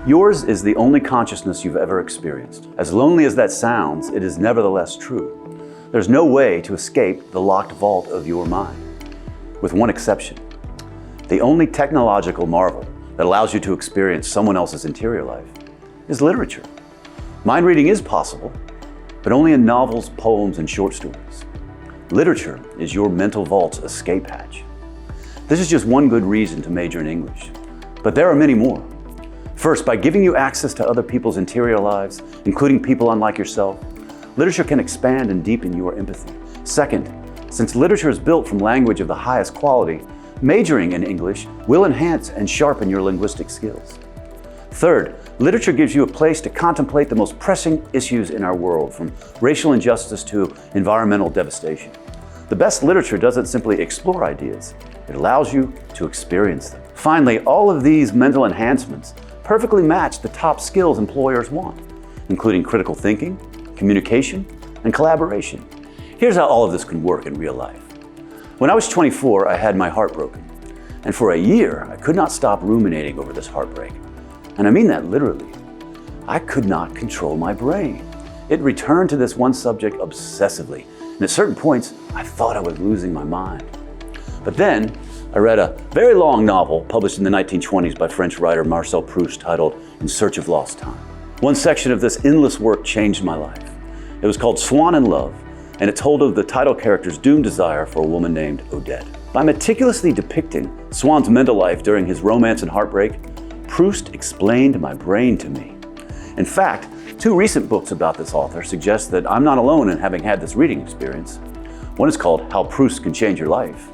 Yours is the only consciousness you've ever experienced. As lonely as that sounds, it is nevertheless true. There's no way to escape the locked vault of your mind, with one exception. The only technological marvel that allows you to experience someone else's interior life is literature. Mind reading is possible, but only in novels, poems, and short stories. Literature is your mental vault's escape hatch. This is just one good reason to major in English, but there are many more. First, by giving you access to other people's interior lives, including people unlike yourself, literature can expand and deepen your empathy. Second, since literature is built from language of the highest quality, majoring in English will enhance and sharpen your linguistic skills. Third, literature gives you a place to contemplate the most pressing issues in our world, from racial injustice to environmental devastation. The best literature doesn't simply explore ideas, it allows you to experience them. Finally, all of these mental enhancements perfectly match the top skills employers want, including critical thinking, communication, and collaboration. Here's how all of this can work in real life. When I was 24, I had my heart broken. And for a year, I could not stop ruminating over this heartbreak. And I mean that literally. I could not control my brain. It returned to this one subject obsessively. And at certain points, I thought I was losing my mind. But then, I read a very long novel published in the 1920s by French writer Marcel Proust titled In Search of Lost Time. One section of this endless work changed my life. It was called Swan in Love, and it told of the title character's doomed desire for a woman named Odette. By meticulously depicting Swan's mental life during his romance and heartbreak, Proust explained my brain to me. In fact, 2 recent books about this author suggest that I'm not alone in having had this reading experience. One is called How Proust Can Change Your Life.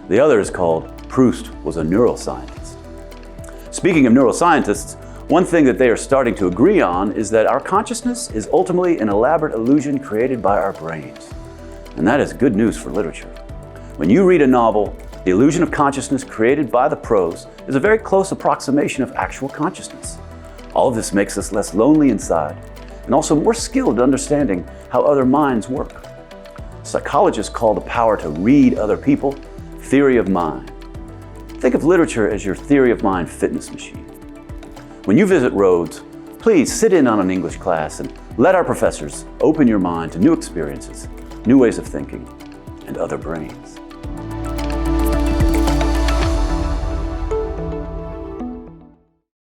The other is called Proust Was a Neuroscientist. Speaking of neuroscientists, one thing that they are starting to agree on is that our consciousness is ultimately an elaborate illusion created by our brains. And that is good news for literature. When you read a novel, the illusion of consciousness created by the prose is a very close approximation of actual consciousness. All of this makes us less lonely inside and also more skilled at understanding how other minds work. Psychologists call the power to read other people theory of mind. Think of literature as your theory of mind fitness machine. When you visit Rhodes, please sit in on an English class and let our professors open your mind to new experiences, new ways of thinking, and other brains.